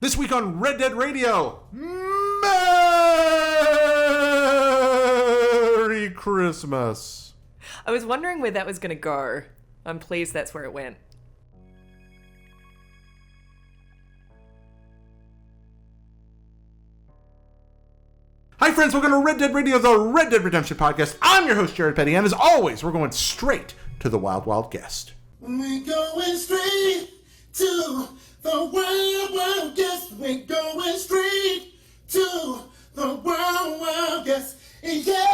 This week on Red Dead Radio, Merry Christmas. I was wondering where that was going to go. I'm pleased that's where it went. Hi friends, welcome to Red Dead Radio, the Red Dead Redemption podcast. I'm your host, Jared Petty, and as always, we're going straight to the Wild Wild Guest. We're going straight to the Wild Wild Guest. We're going straight to the Wild Wild Guest. Yeah!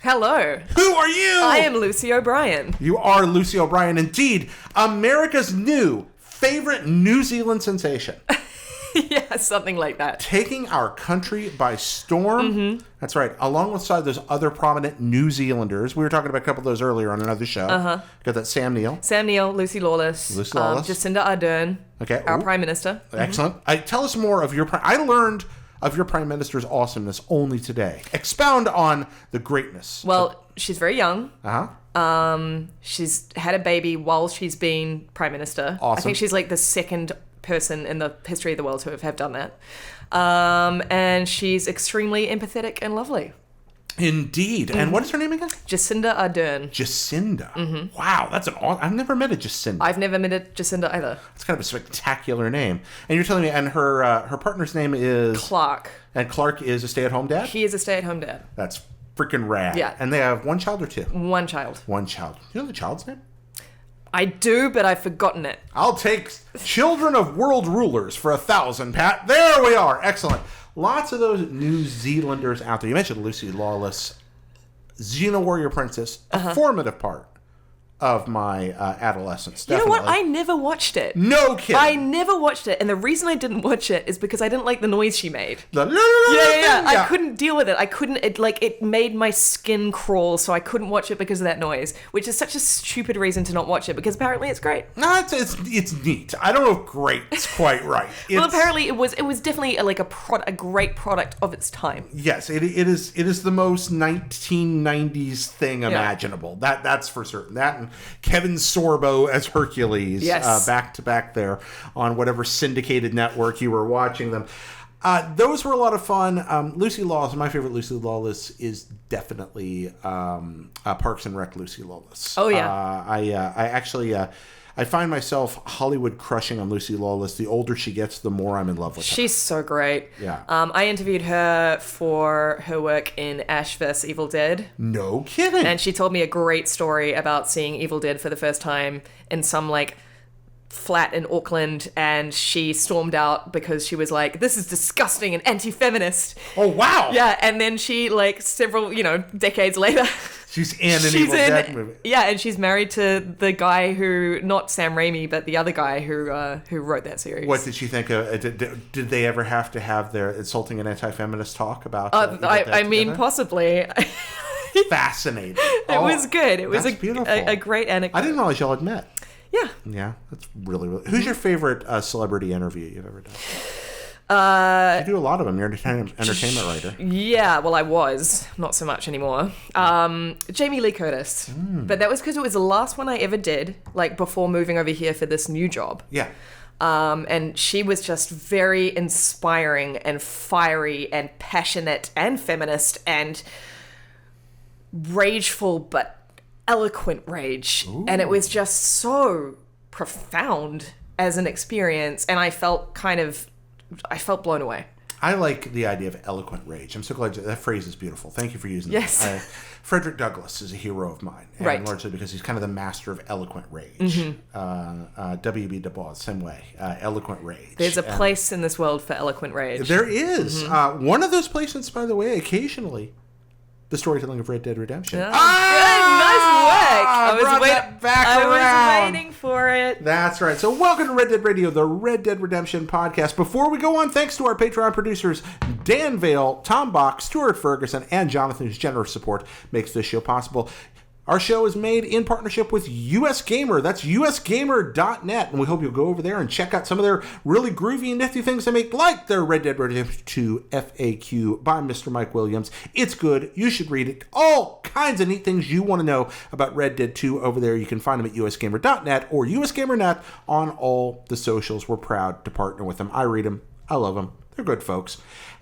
Hello. Who are you? I am Lucy O'Brien. You are Lucy O'Brien, indeed. America's new favorite New Zealand sensation. Yeah, something like that. Taking our country by storm. Mm-hmm. That's right. Alongside those other prominent New Zealanders. We were talking about a couple of those earlier on another show. Got that Sam Neill. Sam Neill, Lucy Lawless. Jacinda Ardern. Okay. Our Prime Minister. Excellent. Tell us more of your... I learned of your Prime Minister's awesomeness only today. Expound on the greatness. Well, she's very young. She's had a baby while she's been Prime Minister. Awesome. I think she's like the second person in the history of the world to have done that. And she's extremely empathetic and lovely. Indeed. And what is her name again? Jacinda Ardern. Jacinda. Mm-hmm. Wow, that's an I've never met a Jacinda. I've never met a Jacinda either. It's kind of a spectacular name. And you're telling me, and her partner's name is... Clark. And Clark is a stay-at-home dad? He is a stay-at-home dad. That's freaking rad. Yeah. And they have one child or two? One child. One child. You know the child's name? I do, but I've forgotten it. I'll take Children of World Rulers for 1,000, Pat. There we are. Excellent. Lots of those New Zealanders out there. You mentioned Lucy Lawless, Xena Warrior Princess, a formative part of my adolescence. Definitely. You know what? I never watched it. No kidding. I never watched it. And the reason I didn't watch it is because I didn't like the noise she made. Yeah. I couldn't deal with it. It made my skin crawl, so I couldn't watch it because of that noise, which is such a stupid reason to not watch it, because apparently it's great. No, it's neat. I don't know if great's quite right. Well, apparently it was definitely a great product of its time. Yes, it is the most 1990s thing imaginable. That's for certain. That and Kevin Sorbo as Hercules, yes. Back to back there on whatever syndicated network you were watching them. Those were a lot of fun. Lucy Lawless, my favorite Lucy Lawless is definitely Parks and Rec Lucy Lawless. Oh yeah. I actually I find myself Hollywood crushing on Lucy Lawless. The older she gets, the more I'm in love with her. She's so great. Yeah. I interviewed her for her work in Ash vs. Evil Dead. No kidding. And she told me a great story about seeing Evil Dead for the first time in some, flat in Auckland, and she stormed out because she was like, this is disgusting and anti-feminist. Oh, wow. Yeah, and then she, several, decades later... She's in an Evil Dead movie. Yeah, and she's married to the guy who, not Sam Raimi, but the other guy who wrote that series. What did she think of? Did they ever have to have their insulting and anti-feminist talk about? Possibly. Fascinating. It was good. It was beautiful. A great anecdote. I didn't realize y'all had met. Yeah. Yeah, that's really, really... Who's your favorite celebrity interview you've ever done? You do a lot of them. You're an entertainment writer. Yeah, well, I was. Not so much anymore. Jamie Lee Curtis. But that was because it was the last one I ever did, before moving over here for this new job. Yeah. And she was just very inspiring and fiery and passionate and feminist and rageful, but eloquent rage. Ooh. And it was just so profound as an experience. And I felt blown away. I like the idea of eloquent rage. I'm so glad that phrase is beautiful. Thank you for using yes. that. Frederick Douglass is a hero of mine. And right. Largely because he's kind of the master of eloquent rage. Mm-hmm. W.B. Du Bois, same way. Eloquent rage. There's a place in this world for eloquent rage. There is. Mm-hmm. One of those places, by the way, occasionally... The storytelling of Red Dead Redemption. Oh, good. Nice work. I was waiting for it. That's right. So welcome to Red Dead Radio, the Red Dead Redemption podcast. Before we go on, thanks to our Patreon producers, Dan Vale, Tom Bach, Stuart Ferguson, and Jonathan, whose generous support makes this show possible. Our show is made in partnership with US Gamer. That's usgamer.net. And we hope you'll go over there and check out some of their really groovy and nifty things they make, like their Red Dead Redemption 2 FAQ by Mr. Mike Williams. It's good. You should read it. All kinds of neat things you want to know about Red Dead 2 over there. You can find them at usgamer.net or usgamer.net on all the socials. We're proud to partner with them. I read them. I love them. They're good folks.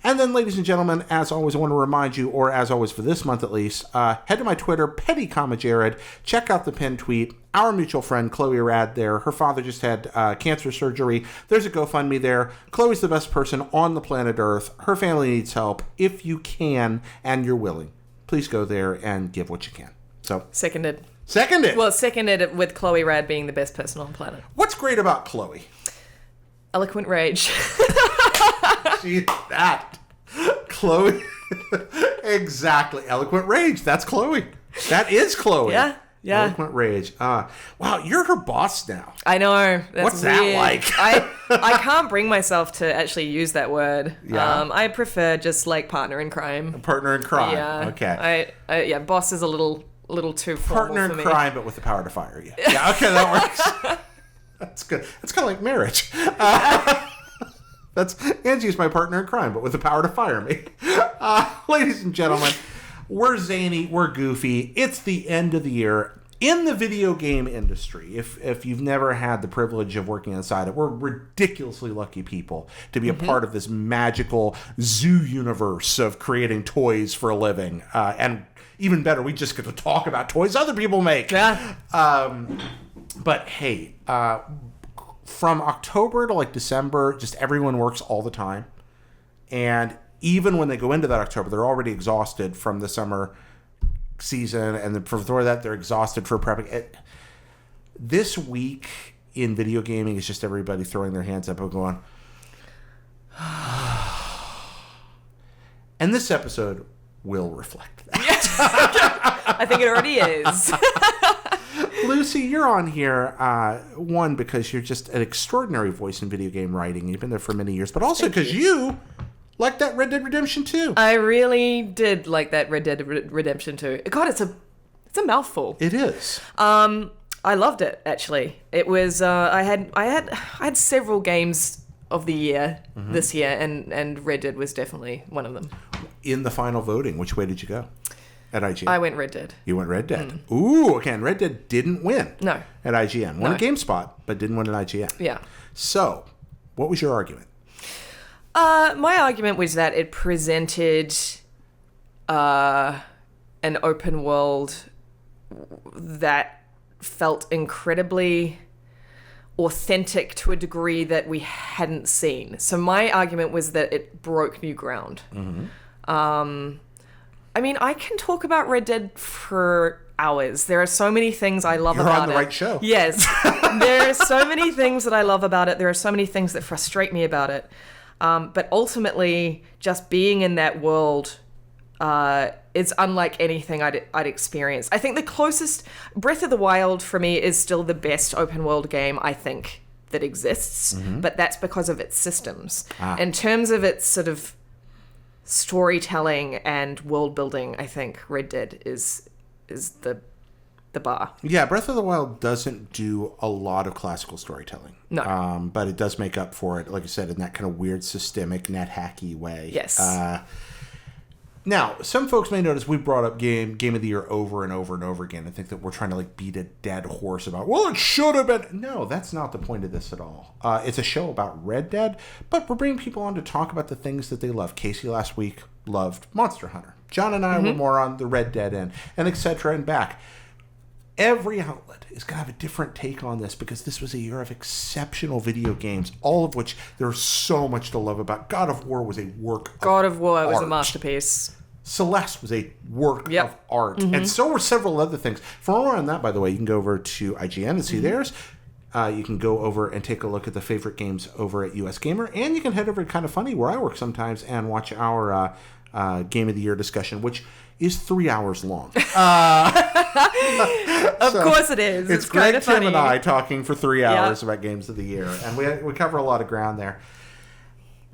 And then, ladies and gentlemen, as always, I want to remind you, or as always for this month at least, head to my Twitter, PettyCommaJared. Check out the pinned tweet. Our mutual friend, Chloe Rad there. Her father just had cancer surgery. There's a GoFundMe there. Chloe's the best person on the planet Earth. Her family needs help. If you can and you're willing, please go there and give what you can. So Seconded. Well, seconded with Chloe Rad being the best person on the planet. What's great about Chloe? Eloquent rage. See that. Chloe. Exactly. Eloquent rage. That's Chloe. That is Chloe. Yeah. Eloquent rage. Wow, you're her boss now. I know. That's What's weird. that like? I can't bring myself to actually use that word. Yeah. I prefer just like partner in crime. Partner in crime. Yeah. Okay. I boss is a little too formal Partner for in me. crime, but with the power to fire you. Yeah. Okay, that works. That's good. That's kind of like marriage. Angie's my partner in crime, but with the power to fire me. Ladies and gentlemen, we're zany, we're goofy. It's the end of the year. In the video game industry, if you've never had the privilege of working inside it, we're ridiculously lucky people to be a part of this magical zoo universe of creating toys for a living. And even better, we just get to talk about toys other people make. Yeah. But hey, from October to like December, just everyone works all the time. And even when they go into that October, they're already exhausted from the summer season. And then before that, they're exhausted for prepping. This week in video gaming is just everybody throwing their hands up and going, and this episode will reflect that. I think it already is. Lucy, you're on here, one, because you're just an extraordinary voice in video game writing. You've been there for many years, but also because you like that Red Dead Redemption 2. I really did like that Red Dead Redemption 2. God, it's a mouthful. It is. I loved it, actually. It was I had several games of the year this year, and Red Dead was definitely one of them. In the final voting, which way did you go? At IGN. I went Red Dead. You went Red Dead. Ooh, okay. And Red Dead didn't win. No. At IGN. Won No. at GameSpot, but didn't win at IGN. Yeah. So, what was your argument? My argument was that it presented an open world that felt incredibly authentic to a degree that we hadn't seen. So my argument was that it broke new ground. I mean, I can talk about Red Dead for hours. There are so many things I love You're about it. on the right show. Yes. There are so many things that I love about it. There are so many things that frustrate me about it. But ultimately, just being in that world is unlike anything I'd experienced. I think the closest... Breath of the Wild, for me, is still the best open world game, I think, that exists. But that's because of its systems. In terms of its sort of storytelling and world building, I think Red Dead is the bar. Yeah, Breath of the Wild doesn't do a lot of classical storytelling. No. But it does make up for it, like I said, in that kind of weird, systemic, net hacky way. Yes. Now, some folks may notice we brought up Game of the Year over and over and over again. I think that we're trying to like beat a dead horse about, well, it should have been. No, that's not the point of this at all. It's a show about Red Dead, but we're bringing people on to talk about the things that they love. Casey last week loved Monster Hunter. John and I were more on the Red Dead end, and et cetera and back. Every outlet is going to have a different take on this because this was a year of exceptional video games, all of which there's so much to love about. God of War was a work God of War was a art. masterpiece. Celeste was a work of art. And so were several other things. For more on that, by the way, you can go over to IGN and see theirs. You can go over and take a look at the favorite games over at US Gamer. And you can head over to Kind of Funny, where I work sometimes, and watch our Game of the Year discussion, which is 3 hours long. Of course it is. It's Greg, Tim, funny. and I talking for 3 hours about Games of the Year. And we cover a lot of ground there.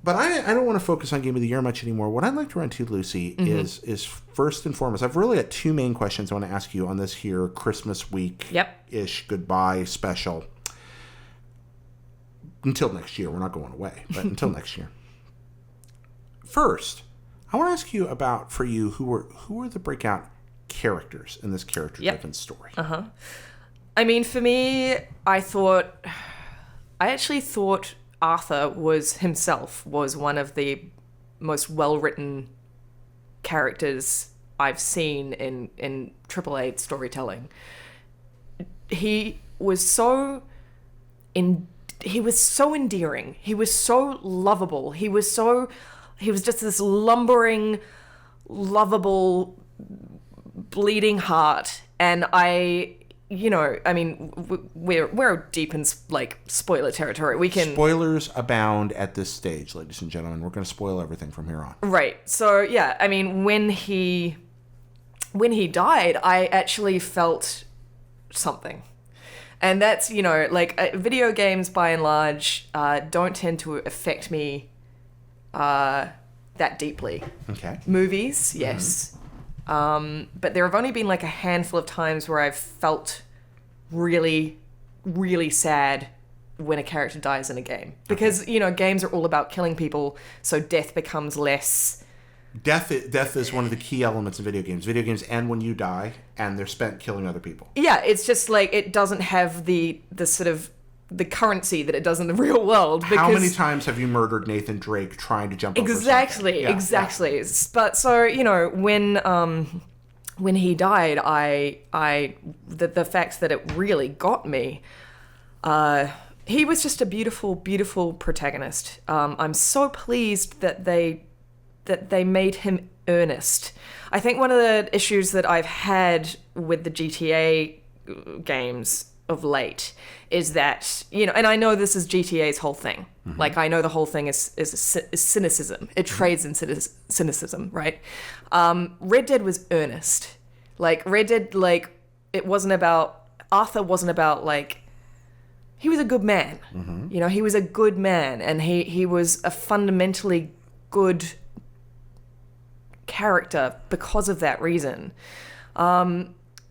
But I don't want to focus on Game of the Year much anymore. What I'd like to run to, Lucy, is first and foremost, I've really got two main questions I want to ask you on this here Christmas week-ish goodbye special. Until next year. We're not going away, but until next year. First, I want to ask you about, for you, who were the breakout characters in this character-driven story? I mean, for me, I actually thought Arthur was one of the most well-written characters I've seen in AAA storytelling. He was so endearing. He was so lovable. He was just this lumbering, lovable, bleeding heart. And we're deep in spoiler territory. We can spoilers abound at this stage, ladies and gentlemen. We're going to spoil everything from here on. Right. So yeah, I mean, when he died, I actually felt something, and that's video games by and large don't tend to affect me that deeply. Okay. Movies, yes. But there have only been a handful of times where I've felt really, really sad when a character dies in a game. Because, games are all about killing people, so death becomes less... Death is one of the key elements of video games. Video games end when you die, and they're spent killing other people. Yeah, it's just it doesn't have the sort of the currency that it does in the real world. Because... How many times have you murdered Nathan Drake trying to jump over something? Exactly. Yeah. But so, when he died, the fact that it really got me, he was just a beautiful, beautiful protagonist. I'm so pleased that they made him earnest. I think one of the issues that I've had with the GTA games of late is that, and I know this is GTA's whole thing. I know the whole thing is cynicism. It trades in cynicism, right? Red Dead was earnest. Red Dead, Arthur wasn't about, he was a good man. He was a good man, and he was a fundamentally good character because of that reason.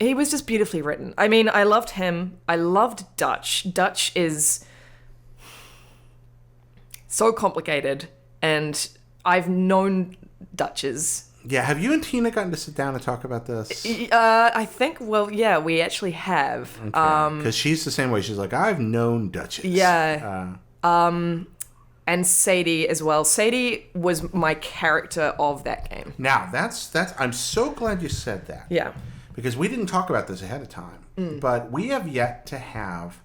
He was just beautifully written. I mean, I loved him. I loved Dutch. Dutch is so complicated, and I've known Dutches. Yeah, have you and Tina gotten to sit down and talk about this? I think, yeah, we actually have. Because she's the same way. She's like, I've known Dutches. Yeah. And Sadie as well. Sadie was my character of that game. Now, that's. I'm so glad you said that. Yeah. Because we didn't talk about this ahead of time. But we have yet to have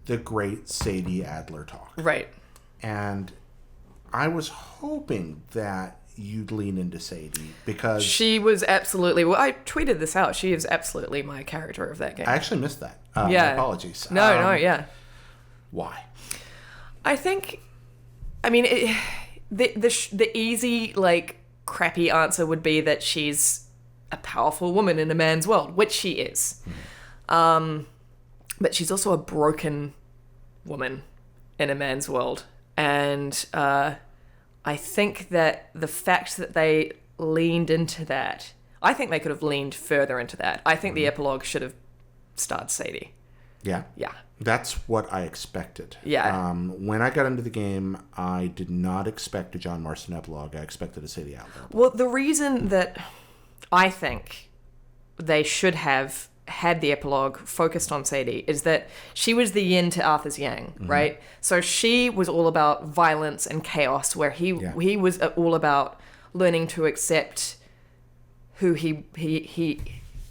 the great Sadie Adler talk. Right. And I was hoping that you'd lean into Sadie because... She was absolutely... Well, I tweeted this out. She is absolutely my character of that game. I actually missed that. Yeah. My apologies. No, yeah. Why? I think... I mean, the easy, crappy answer would be that she's a powerful woman in a man's world, which she is. But she's also a broken woman in a man's world. And I think that the fact that they leaned into that, I think they could have leaned further into that. I think the epilogue should have starred Sadie. Yeah? Yeah. That's what I expected. Yeah. When I got into the game, I did not expect a John Marston epilogue. I expected a Sadie Adler. Well, the reason that I think they should have had the epilogue focused on Sadie is that she was the yin to Arthur's yang, right? So she was all about violence and chaos, where he was all about learning to accept who he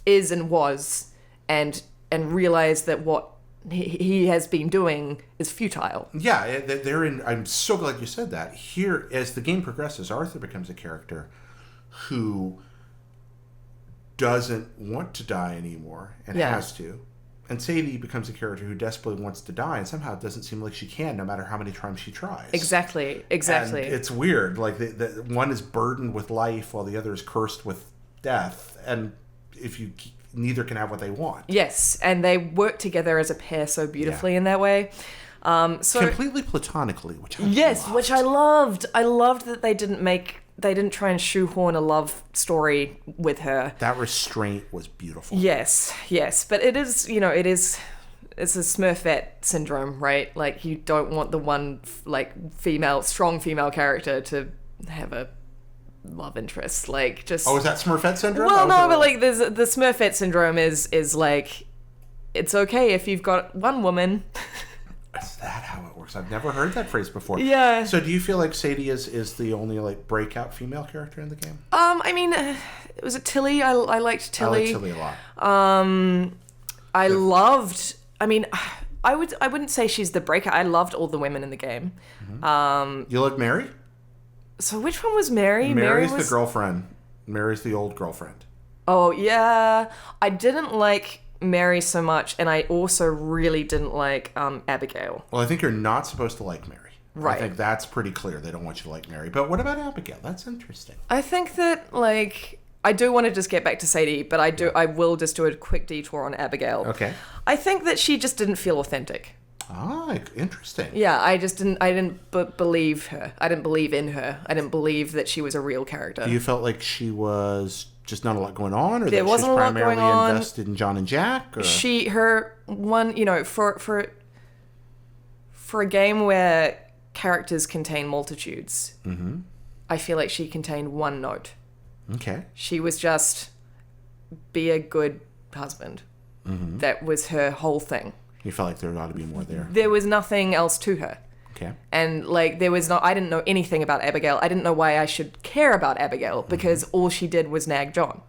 is and was, and realize that what he has been doing is futile. Yeah, I'm so glad you said that. Here, as the game progresses, Arthur becomes a character who doesn't want to die anymore and has to. And Sadie becomes a character who desperately wants to die, and somehow it doesn't seem like she can, no matter how many times she tries. Exactly. And it's weird. The one is burdened with life while the other is cursed with death. And neither can have what they want. Yes, and they work together as a pair so beautifully in that way. Completely platonically, which I loved. Which I loved. I loved that they didn't try and shoehorn a love story with her. That restraint was beautiful. Yes. But it's a Smurfette syndrome, right? Like, you don't want the one, like, strong female character to have a love interest. Like, just... Oh, is that Smurfette syndrome? Well, no, but, like, the Smurfette syndrome is, like, it's okay if you've got one woman... Is that how it works? I've never heard that phrase before. Yeah. So do you feel like Sadie is the only, like, breakout female character in the game? I mean, was it Tilly? I liked Tilly. I like Tilly a lot. I loved... I mean, I wouldn't say she's the breakout. I loved all the women in the game. You like Mary? So which one was Mary? Mary's the girlfriend. Mary's the old girlfriend. Oh, yeah. I didn't like Mary so much, and I also really didn't like Abigail. Well, I think you're not supposed to like Mary. Right. I think that's pretty clear. They don't want you to like Mary. But what about Abigail? That's interesting. I think that, like... I do want to just get back to Sadie, but I will just do a quick detour on Abigail. Okay. I think that she just didn't feel authentic. Ah, interesting. Yeah, I didn't believe her. I didn't believe in her. I didn't believe that she was a real character. You felt like she was just not a lot going on, or there that wasn't she was a lot primarily going on. invested in John and Jack? Or? For a game where characters contain multitudes, I feel like she contained one note. Okay. She was just be a good husband. That was her whole thing. You felt like there ought to be more there. There was nothing else to her. Okay. And, like, I didn't know anything about Abigail. I didn't know why I should care about Abigail, because all she did was nag John.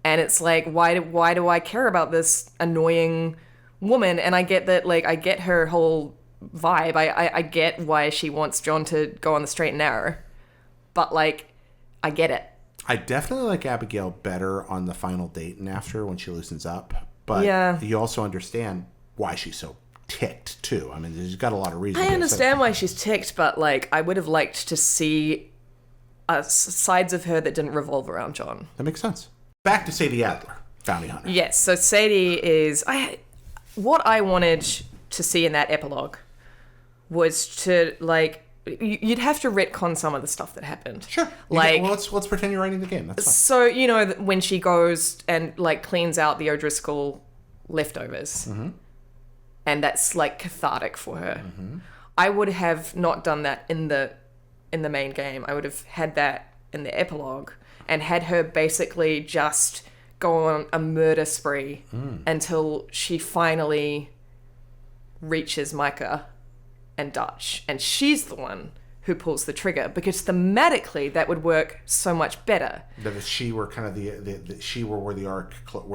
And it's like, why do I care about this annoying woman? And I get that, like, I get her whole vibe. I get why she wants John to go on the straight and narrow. But, like, I get it. I definitely like Abigail better on the final date and after, when she loosens up. But you also understand why she's so ticked, too. I mean, she's got a lot of reasons. I understand why she's ticked, but, like, I would have liked to see sides of her that didn't revolve around John. That makes sense. Back to Sadie Adler, Bounty Hunter. Yes, so Sadie is... what I wanted to see in that epilogue was to, like... You'd have to retcon some of the stuff that happened. Sure. Like, let's pretend you're writing the game. That's fine. So, when she goes and, like, cleans out the O'Driscoll leftovers, and that's, like, cathartic for her. I would have not done that in the main game. I would have had that in the epilogue and had her basically just go on a murder spree until she finally reaches Micah and Dutch, and she's the one who pulls the trigger, because thematically that would work so much better. That if she were kind of where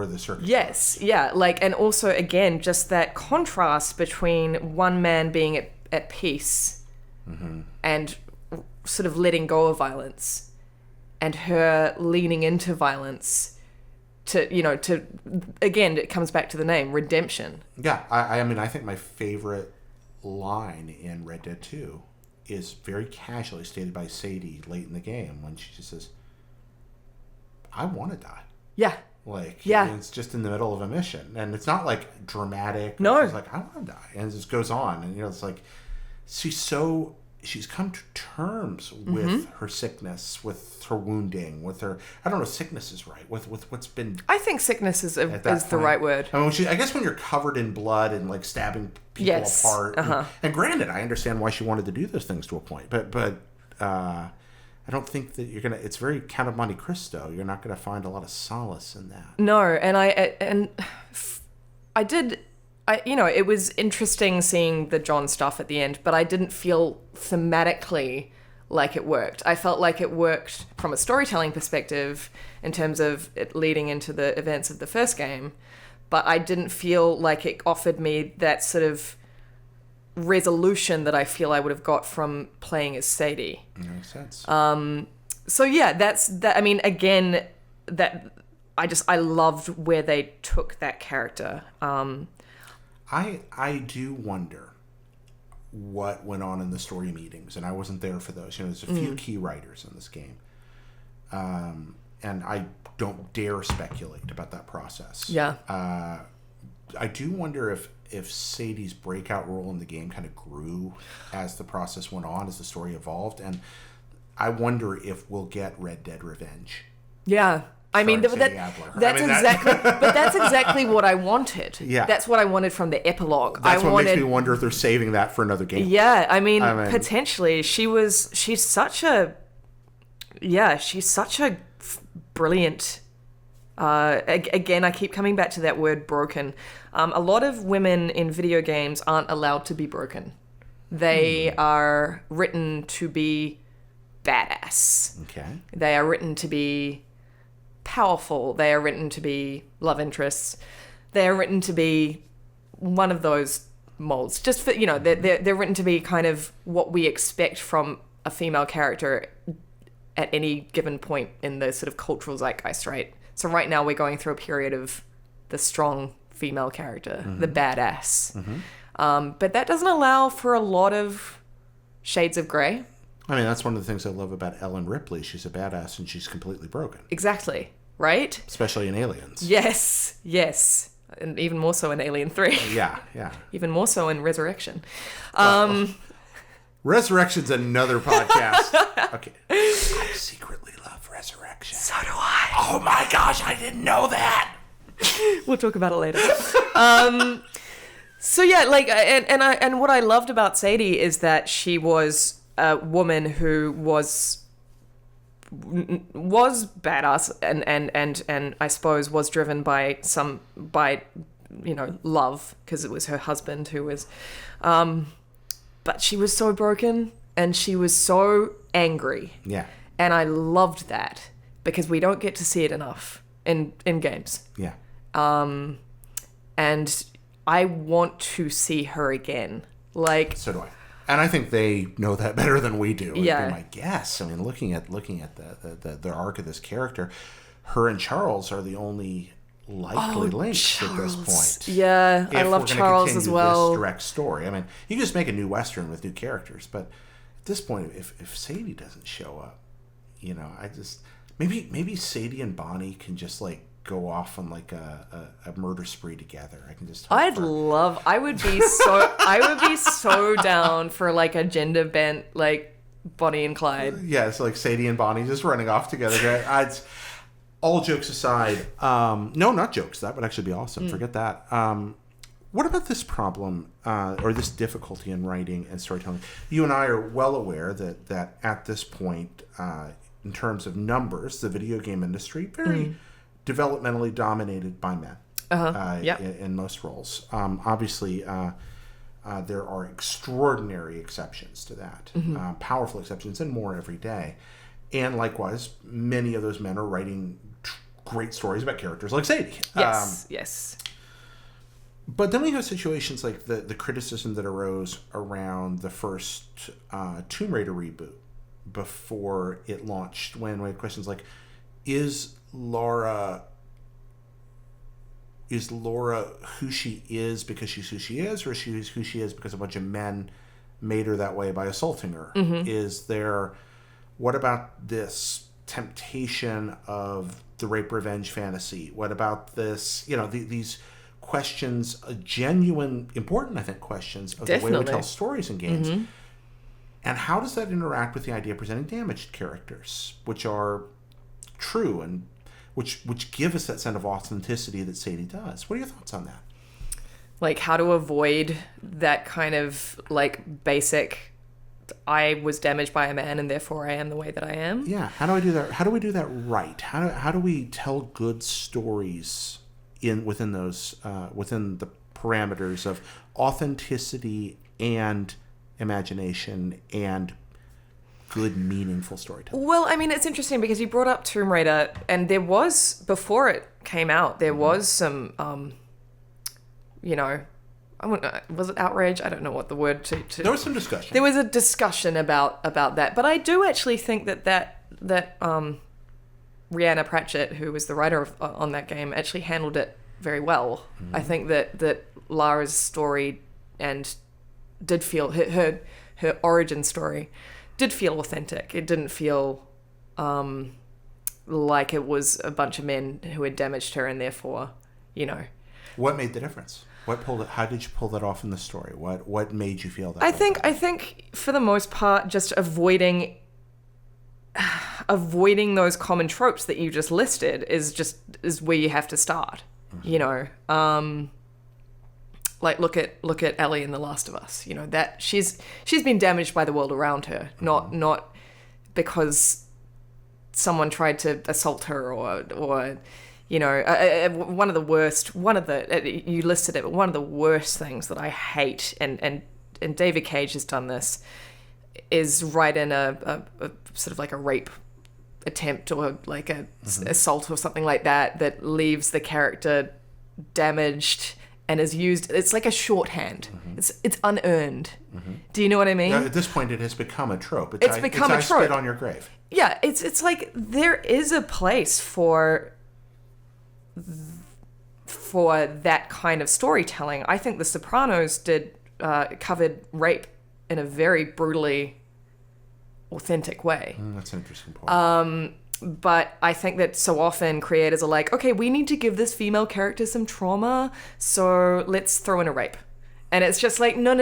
the circuit. Yes, yeah, like, and also again just that contrast between one man being at peace and sort of letting go of violence, and her leaning into violence to again, it comes back to the name, redemption. Yeah, I mean, I think my favorite line in Red Dead 2 is very casually stated by Sadie late in the game, when she just says, I want to die. Yeah. Like, yeah. It's just in the middle of a mission, and it's not like dramatic. No. It's like, I want to die. And it just goes on, and it's like, she's come to terms with her sickness, with her wounding, with her, I don't know if sickness is right, with what's been... I think sickness is the right word. I mean, I guess when you're covered in blood and, like, stabbing people apart, and granted, I understand why she wanted to do those things to a point, but I don't think that you're gonna, it's very Count of Monte Cristo, you're not gonna find a lot of solace in that. No, and I did... it was interesting seeing the John stuff at the end, but I didn't feel thematically like it worked. I felt like it worked from a storytelling perspective in terms of it leading into the events of the first game, but I didn't feel like it offered me that sort of resolution that I feel I would have got from playing as Sadie. Makes sense. So yeah, that's that. I mean, again, that I loved where they took that character. I do wonder what went on in the story meetings, and I wasn't there for those. There's a few key writers in this game, and I don't dare speculate about that process. Yeah. I do wonder if if Sadie's breakout role in the game kind of grew as the process went on, as the story evolved, and I wonder if we'll get Red Dead Revenge. Yeah. I mean, Sadie Adler. But that's exactly what I wanted. Yeah. That's what I wanted from the epilogue. That's what makes me wonder if they're saving that for another game. Yeah, I mean potentially. She's such a brilliant, again, I keep coming back to that word broken. A lot of women in video games aren't allowed to be broken. They are written to be badass. Okay. They are written to be powerful. They are written to be love interests. They are written to be one of those molds. Just for, they're written to be kind of what we expect from a female character at any given point in the sort of cultural zeitgeist, right? So right now we're going through a period of the strong female character, the badass. But that doesn't allow for a lot of shades of grey. I mean, that's one of the things I love about Ellen Ripley. She's a badass and she's completely broken. Exactly. Right? Especially in Aliens. Yes. And even more so in Alien 3. Yeah. Even more so in Resurrection. Resurrection's another podcast. Okay. I secretly love Resurrection. So do I. Oh my gosh, I didn't know that. We'll talk about it later. So yeah, like, and what I loved about Sadie is that she was a woman who was badass and I suppose was driven by love, because it was her husband who was, but she was so broken and she was so angry. Yeah. And I loved that because we don't get to see it enough in games. Yeah. And I want to see her again. Like, so do I. And I think they know that better than we do. Yeah. Would be my guess. I mean, looking at the arc of this character, her and Charles are the only likely links at this point. Yeah, I love Charles as well. This direct story. I mean, you can just make a new Western with new characters, but at this point, if Sadie doesn't show up, I just maybe Sadie and Bonnie can just like go off on like a murder spree together. I can just. I would be so down for like a gender bent like Bonnie and Clyde. Yeah, it's like Sadie and Bonnie just running off together. All jokes aside, no, not jokes. That would actually be awesome. Forget that. What about this problem or this difficulty in writing and storytelling? You and I are well aware that at this point, in terms of numbers, the video game industry very developmentally dominated by men. In most roles. Obviously, there are extraordinary exceptions to that, powerful exceptions, and more every day. And likewise, many of those men are writing great stories about characters like Sadie. Yes. But then we have situations like the criticism that arose around the first Tomb Raider reboot before it launched, when we had questions like, is Laura who she is because she's who she is, or is she who she is because a bunch of men made her that way by assaulting her? What about this temptation of the rape revenge fantasy? What about this, these questions, genuine, important, I think, questions of the way we tell stories in games. And how does that interact with the idea of presenting damaged characters, which are true and which give us that sense of authenticity that Sadie does? What are your thoughts on that? Like, how to avoid that kind of like basic, I was damaged by a man and therefore I am the way that I am. Yeah. How do I do that? How do we do that right? How do we tell good stories within those within the parameters of authenticity and imagination and good, meaningful storytelling? Well, I mean, it's interesting because you brought up Tomb Raider, and there was, before it came out, there was some, was it outrage? I don't know what the word to... There was some discussion. There was a discussion about that, but I do actually think that Rhianna Pratchett, who was the writer on that game, actually handled it very well. I think that Lara's story and did feel her origin story did feel authentic. It didn't feel like it was a bunch of men who had damaged her and therefore, What made the difference? How did you pull that off in the story? What made you feel that? I think for the most part, just avoiding those common tropes that you just listed is where you have to start. Mm-hmm. You know, like look at Ellie in The Last of Us. You know, that she's been damaged by the world around her, not because someone tried to assault her or you know, one of the worst things that I hate, and David Cage has done this, is write in a sort of like a rape attempt or like a assault or something like that leaves the character damaged and is used. It's like a shorthand. Mm-hmm. It's unearned. Mm-hmm. Do you know what I mean? Yeah, at this point, it has become a trope. It's become a trope. I spit on your grave. Yeah, it's like there is a place for that kind of storytelling. I think The Sopranos covered rape in a very brutally authentic way. That's an interesting point. But I think that so often creators are like, okay, we need to give this female character some trauma, so let's throw in a rape. And it's just like, no,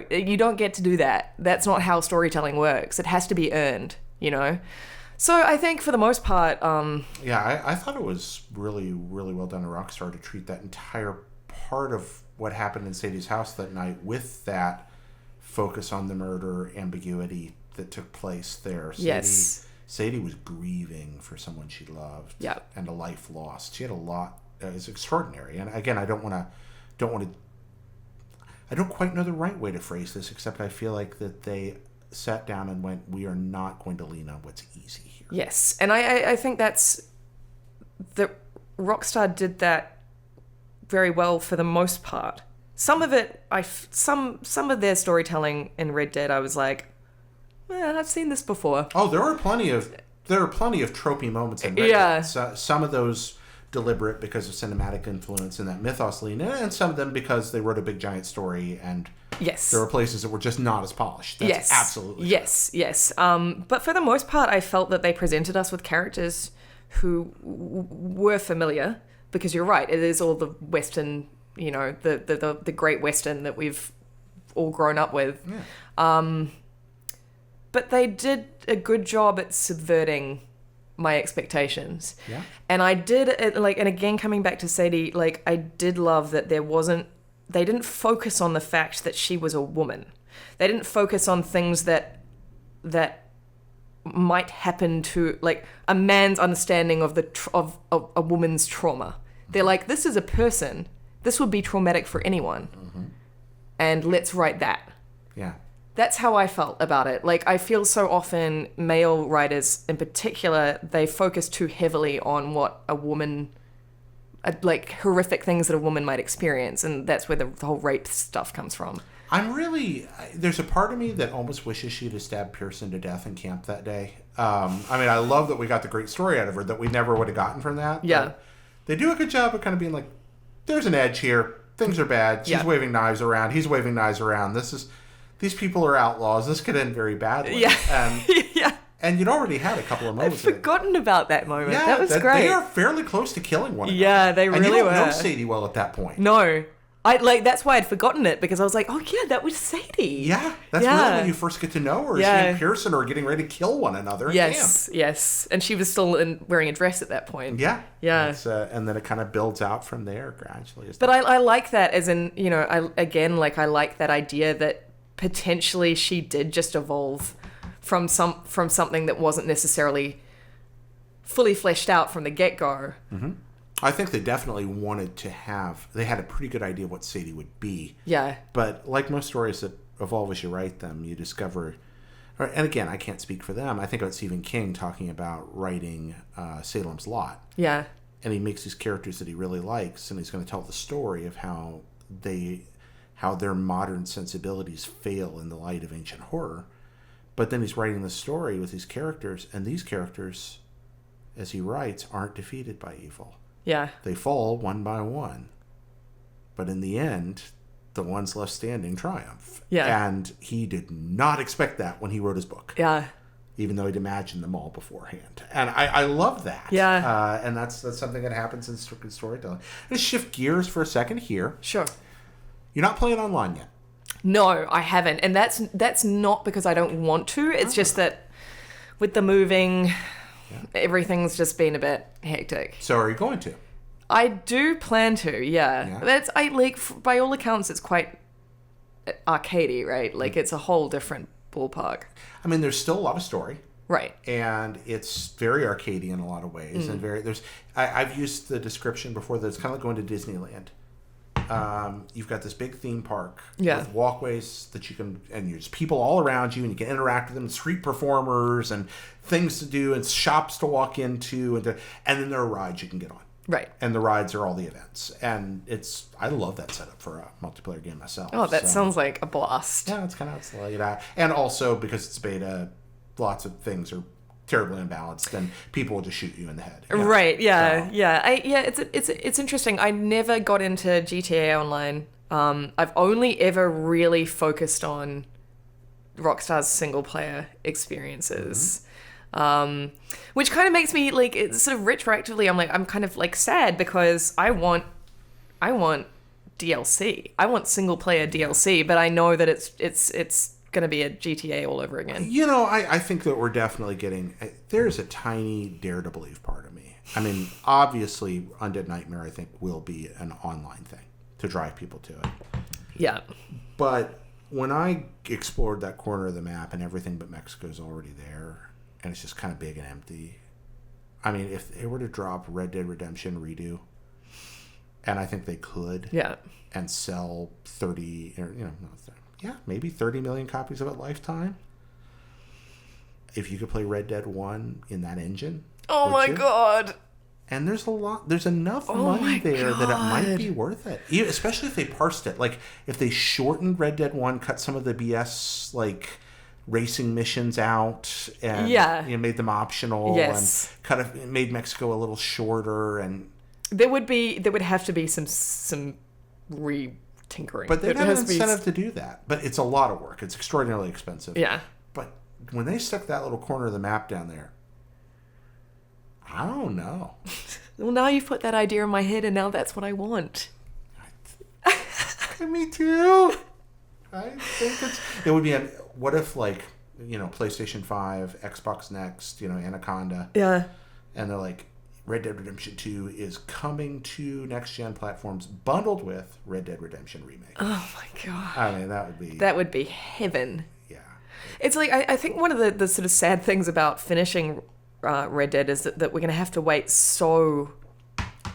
you don't get to do that. That's not how storytelling works. It has to be earned, you know? So I think for the most part... Yeah, I thought it was really, really well done to Rockstar to treat that entire part of what happened in Sadie's house that night with that focus on the murder ambiguity that took place there. Sadie was grieving for someone she loved, and a life lost. She had a lot. It's extraordinary. And again, I don't quite know the right way to phrase this, except I feel like that they sat down and went, we are not going to lean on what's easy here. Yes, and I think that's the Rockstar did that very well for the most part. Some of it, some of their storytelling in Red Dead, I was like, well, I've seen this before. Oh, there are plenty of tropey moments in Red Dead. Some of those deliberate because of cinematic influence and that mythos lean in, and some of them because they wrote a big giant story and there were places that were just not as polished. That's absolutely yes. But for the most part, I felt that they presented us with characters who were familiar, because you're right, it is all the Western, you know, the great Western that we've all grown up with. Yeah. But they did a good job at subverting my expectations. Yeah. And I did, and again, coming back to Sadie, like, I did love that they didn't focus on the fact that she was a woman. They didn't focus on things that might happen to, like, a man's understanding of of a woman's trauma. They're like, this is a person. This would be traumatic for anyone. Mm-hmm. And let's write that. Yeah. That's how I felt about it. Like, I feel so often male writers in particular, they focus too heavily on what a woman, like, horrific things that a woman might experience. And that's where the whole rape stuff comes from. There's a part of me that almost wishes she'd have stabbed Pearson to death in camp that day. I mean, I love that we got the great story out of her that we never would have gotten from that. Yeah. They do a good job of kind of being like, there's an edge here. Things are bad. She's waving knives around. He's waving knives around. These people are outlaws. This could end very badly. Yeah. And, and you'd already had a couple of moments. I'd forgotten about that moment. Yeah, that was great. They are fairly close to killing one another. Yeah, they really were. And you don't know Sadie well at that point. No. That's why I'd forgotten it, because I was like, oh yeah, that was Sadie. Yeah. That's really when you first get to know her. Yeah. She and Pearson are getting ready to kill one another in camp. Yes. And she was still wearing a dress at that point. Yeah. Yeah. And then it kind of builds out from there gradually. But I like that, as in, you know, I like that idea that potentially she did just evolve from something that wasn't necessarily fully fleshed out from the get-go. Mm-hmm. I think they definitely wanted to they had a pretty good idea of what Sadie would be. Yeah. But like most stories that evolve as you write them, you discover, and again, I can't speak for them. I think about Stephen King talking about writing Salem's Lot. Yeah. And he makes these characters that he really likes, and he's going to tell the story of how their modern sensibilities fail in the light of ancient horror. But then he's writing the story with these characters, and these characters, as he writes, aren't defeated by evil. Yeah. They fall one by one. But in the end, the ones left standing triumph. Yeah. And he did not expect that when he wrote his book. Yeah. Even though he'd imagined them all beforehand. And I love that. Yeah. And that's something that happens in storytelling. Let's shift gears for a second here. Sure. You're not playing online yet. No, I haven't. And that's not because I don't want to. It's just that with the moving, everyththing's just been a bit hectic. So are you going to? I do plan to, yeah. By all accounts, it's quite arcadey, right? Like, it's a whole different ballpark. I mean, there's still a lot of story. Right. And it's very arcadey in a lot of ways. And I've used the description before that it's kind of like going to Disneyland. You've got this big theme park with walkways that you can, and there's people all around you, and you can interact with them, street performers and things to do and shops to walk into, and then there are rides you can get on. Right. And the rides are all the events. And I love that setup for a multiplayer game myself. Oh, that sounds like a blast. Yeah, it's kind of laid out. And also, because it's beta, lots of things are terribly imbalanced, and people will just shoot you in the head. You know? Right? Yeah, so. It's interesting. I never got into GTA Online. I've only ever really focused on Rockstar's single player experiences, which kind of makes me like, it's sort of retroactively. I'm kind of like sad because I want DLC. I want single player DLC, but I know that it's going to be a GTA all over again. You know, I think that we're definitely getting, there's a tiny dare to believe part of me. I mean, obviously Undead Nightmare, I think, will be an online thing to drive people to it. Yeah. But when I explored that corner of the map and everything but Mexico's already there, and it's just kind of big and empty. I mean, if they were to drop Red Dead Redemption Redo, and I think they could, and sell 30, or, you know, maybe 30 million copies of it lifetime. If you could play Red Dead 1 in that engine. Oh my God. And there's enough money there that it might be worth it. Especially if they parsed it. Like, if they shortened Red Dead 1, cut some of the BS, like, racing missions out, and made them optional, and made Mexico a little shorter, and there would have to be some tinkering. But they have an incentive to do that. But it's a lot of work. It's extraordinarily expensive. Yeah. But when they stuck that little corner of the map down there, I don't know. Well, now you've put that idea in my head, and now that's what I want. Me too. I think it would be what if, like, you know, PlayStation 5, Xbox Next, you know, Anaconda. Yeah. And they're like, Red Dead Redemption 2 is coming to next-gen platforms bundled with Red Dead Redemption Remake. Oh, my God. I mean, that would be heaven. Yeah. It's like, I think one of the sort of sad things about finishing Red Dead is that we're going to have to wait so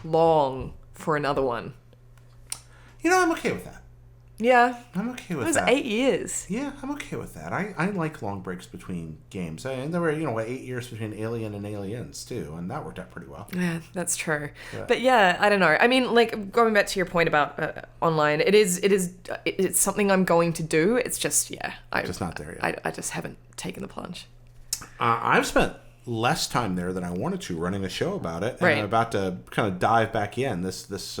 long for another one. You know, I'm okay with that. Yeah. I'm okay with that. It was 8 years. Yeah, I'm okay with that. I like long breaks between games. And there were, 8 years between Alien and Aliens, too, and that worked out pretty well. Yeah, that's true. But yeah, I don't know. I mean, like, going back to your point about online, it's something I'm going to do. It's just, just not there yet. I just haven't taken the plunge. I've spent less time there than I wanted to running a show about it. And right. I'm about to kind of dive back in. This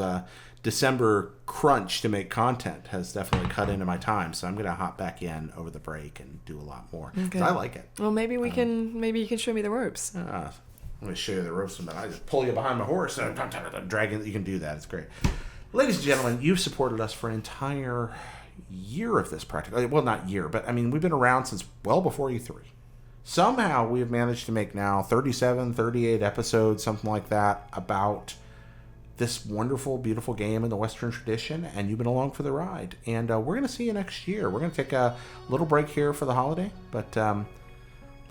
December crunch to make content has definitely cut into my time, so I'm going to hop back in over the break and do a lot more. Okay. I like it. Well, maybe you can show me the ropes. Let me show you the ropes, but I just pull you behind my horse and drag it. You can do that. It's great. Ladies and gentlemen, you've supported us for an entire year of this practically. Well, not year, but I mean, we've been around since well before E3. Somehow we have managed to make now 37, 38 episodes, something like that, about this wonderful, beautiful game in the Western tradition, and you've been along for the ride. And we're going to see you next year. We're going to take a little break here for the holiday, but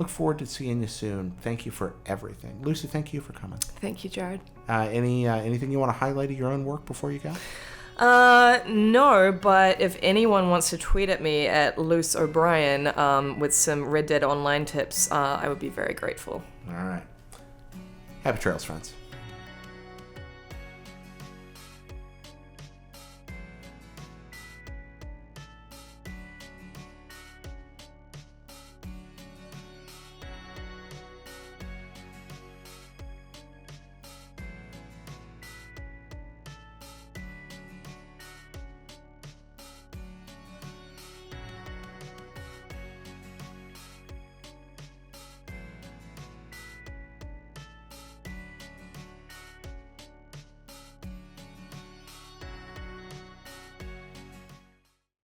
look forward to seeing you soon. Thank you for everything. Lucy, thank you for coming. Thank you, Jared. Anything you want to highlight of your own work before you go? No, but if anyone wants to tweet at me at Luce OBrien with some Red Dead Online tips, I would be very grateful. All right. Happy trails, friends.